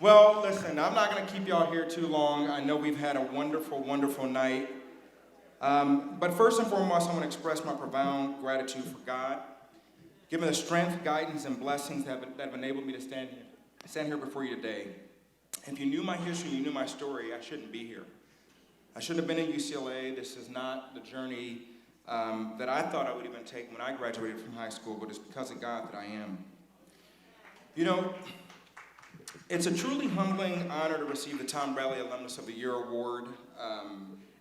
Well, listen, I'm not going to keep y'all here too long. I know we've had a wonderful, wonderful night. But first and foremost, I want to express my profound gratitude for God, given the strength, guidance, and blessings that have enabled me to stand here before you today. If you knew my history, you knew my story, I shouldn't be here. I shouldn't have been in UCLA. This is not the journey that I thought I would even take when I graduated from high school, but it's because of God that I am. You know, it's a truly humbling honor to receive the Tom Bradley Alumnus of the Year award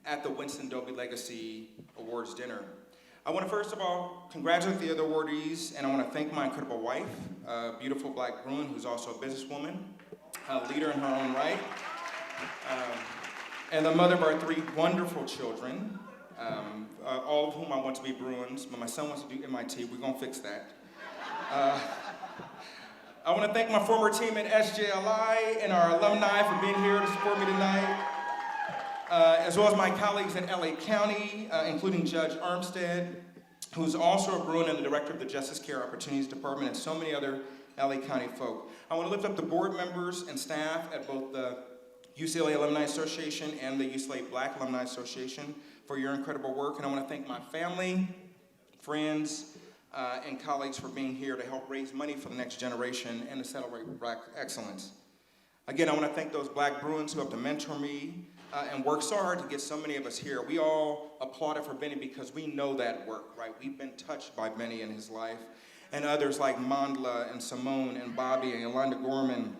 at the Winston Doby Legacy Awards dinner. I want to first of all congratulate the other awardees, and I want to thank my incredible wife, a beautiful black Bruin who's also a businesswoman, a leader in her own right, and the mother of our three wonderful children, all of whom I want to be Bruins, but my son wants to do MIT. We're going to fix that. I want to thank my former team at SJLI and our alumni for being here to support me tonight, as well as my colleagues at LA County, including Judge Armstead, who's also a Bruin and the director of the Justice Care Opportunities Department, and so many other LA County folk. I want to lift up the board members and staff at both the UCLA Alumni Association and the UCLA Black Alumni Association for your incredible work, and I want to thank my family, friends, and colleagues for being here to help raise money for the next generation and to celebrate Black excellence. Again, I want to thank those black Bruins who have to mentor me and work so hard to get so many of us here. We all applauded for Benny because we know that work, right? We've been touched by Benny in his life, and others like Mandla and Simone and Bobby and Yolanda Gorman,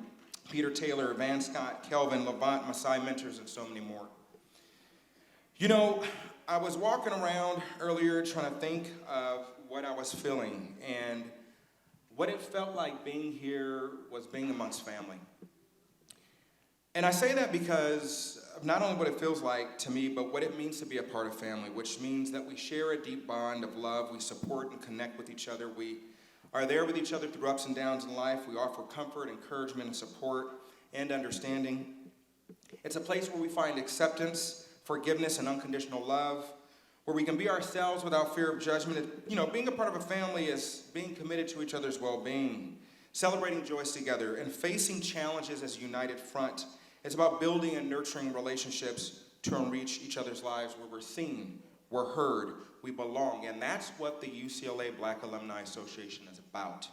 Peter Taylor, Van Scott, Kelvin, Levant, Masai Mentors, and so many more. You know, I was walking around earlier trying to think of what I was feeling, and what it felt like being here was being amongst family. And I say that because of not only what it feels like to me, but what it means to be a part of family, which means that we share a deep bond of love, we support and connect with each other, we are there with each other through ups and downs in life, we offer comfort, encouragement, and support, and understanding. It's a place where we find acceptance, forgiveness, and unconditional love, where we can be ourselves without fear of judgment. You know, being a part of a family is being committed to each other's well-being, celebrating joys together, and facing challenges as a united front. It's about building and nurturing relationships to enrich each other's lives where we're seen, we're heard, we belong, and that's what the UCLA Black Alumni Association is about.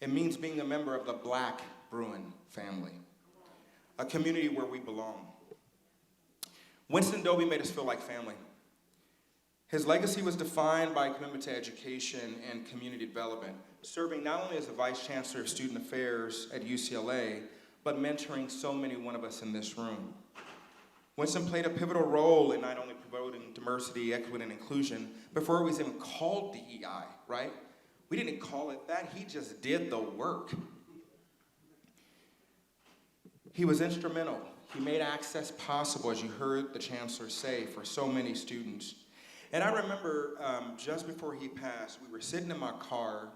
It means being a member of the Black Bruin family, a community where we belong. Winston Doby made us feel like family. His legacy was defined by a commitment to education and community development, serving not only as the Vice Chancellor of Student Affairs at UCLA, but mentoring so many one of us in this room. Winston played a pivotal role in not only promoting diversity, equity, and inclusion before it was even called DEI, right? We didn't call it that, he just did the work. He was instrumental. He made access possible, as you heard the chancellor say, for so many students. And I remember just before he passed, we were sitting in my car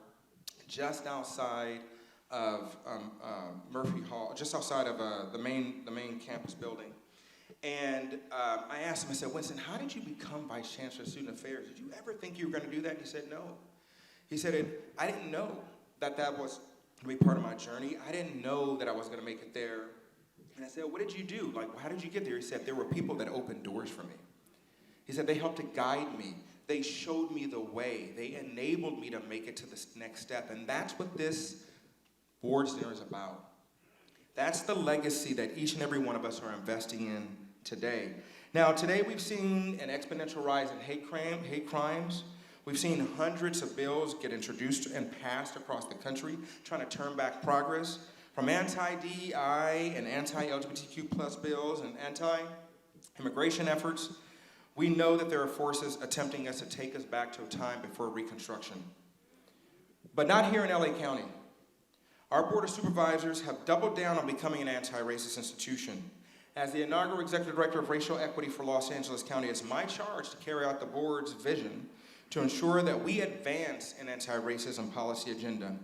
just outside of Murphy Hall, just outside of the main campus building. And I asked him, I said, Winston, how did you become Vice Chancellor of Student Affairs? Did you ever think you were going to do that? And he said, no. He said, I didn't know that was going to be part of my journey. I didn't know that I was going to make it there. And I said, what did you do? Like, how did you get there? He said, there were people that opened doors for me. He said, they helped to guide me. They showed me the way. They enabled me to make it to the next step. And that's what this board's dinner is about. That's the legacy that each and every one of us are investing in today. Now, today we've seen an exponential rise in hate crimes. We've seen hundreds of bills get introduced and passed across the country, trying to turn back progress. From anti-DEI and anti-LGBTQ plus bills and anti-immigration efforts, we know that there are forces attempting to take us back to a time before Reconstruction. But not here in LA County. Our Board of Supervisors have doubled down on becoming an anti-racist institution. As the inaugural Executive Director of Racial Equity for Los Angeles County, it's my charge to carry out the board's vision to ensure that we advance an anti-racism policy agenda.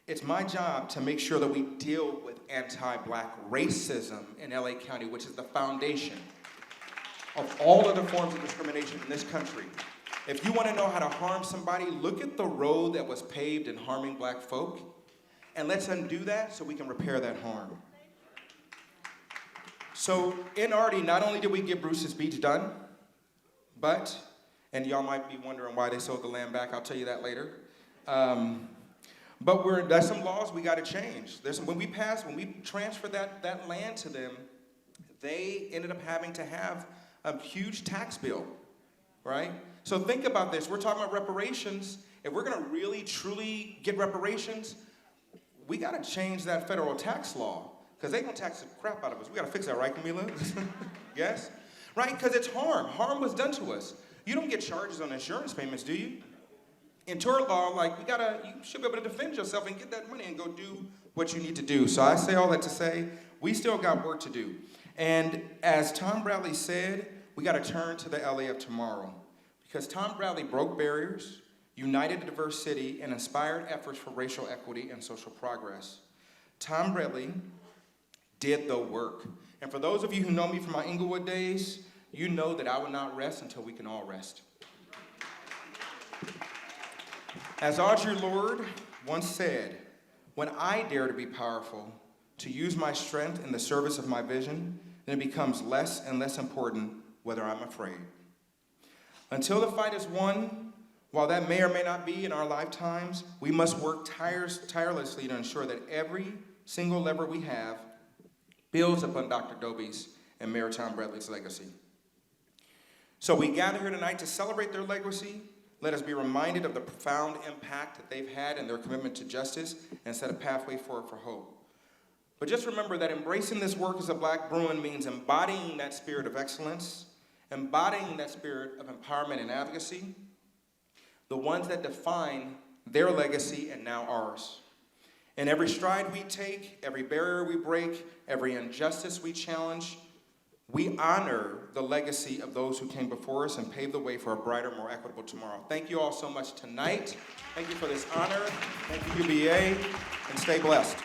It's my job to make sure that we deal with anti-Black racism in LA County, which is the foundation of all other forms of discrimination in this country. If you want to know how to harm somebody, look at the road that was paved in harming Black folk, And let's undo that so we can repair that harm. So in Artie, not only did we get Bruce's Beach done, but, and y'all might be wondering why they sold the land back, I'll tell you that later. But there's some laws we got to change. When we transferred that land to them, they ended up having to have a huge tax bill, right? So think about this. We're talking about reparations. If we're going to really, truly get reparations, we got to change that federal tax law, because they're going to tax the crap out of us. We got to fix that, right, Camila? Yes? Right? Because it's harm. Harm was done to us. You don't get charges on insurance payments, do you? In tort law, you should be able to defend yourself and get that money and go do what you need to do. So I say all that to say, we still got work to do. And as Tom Bradley said, we got to turn to the LA of tomorrow. Because Tom Bradley broke barriers, united a diverse city, and inspired efforts for racial equity and social progress. Tom Bradley did the work. And for those of you who know me from my Inglewood days, you know that I will not rest until we can all rest. As Audre Lorde once said, when I dare to be powerful, to use my strength in the service of my vision, then it becomes less and less important whether I'm afraid. Until the fight is won, while that may or may not be in our lifetimes, we must work tirelessly to ensure that every single lever we have builds upon Dr. Doby's and Mayor Tom Bradley's legacy. So we gather here tonight to celebrate their legacy. Let us be reminded of the profound impact that they've had in their commitment to justice and set a pathway forward for hope. But just remember that embracing this work as a Black Bruin means embodying that spirit of excellence, embodying that spirit of empowerment and advocacy, the ones that define their legacy and now ours. In every stride we take, every barrier we break, every injustice we challenge, we honor the legacy of those who came before us and paved the way for a brighter, more equitable tomorrow. Thank you all so much tonight. Thank you for this honor. Thank you, UBA, and stay blessed.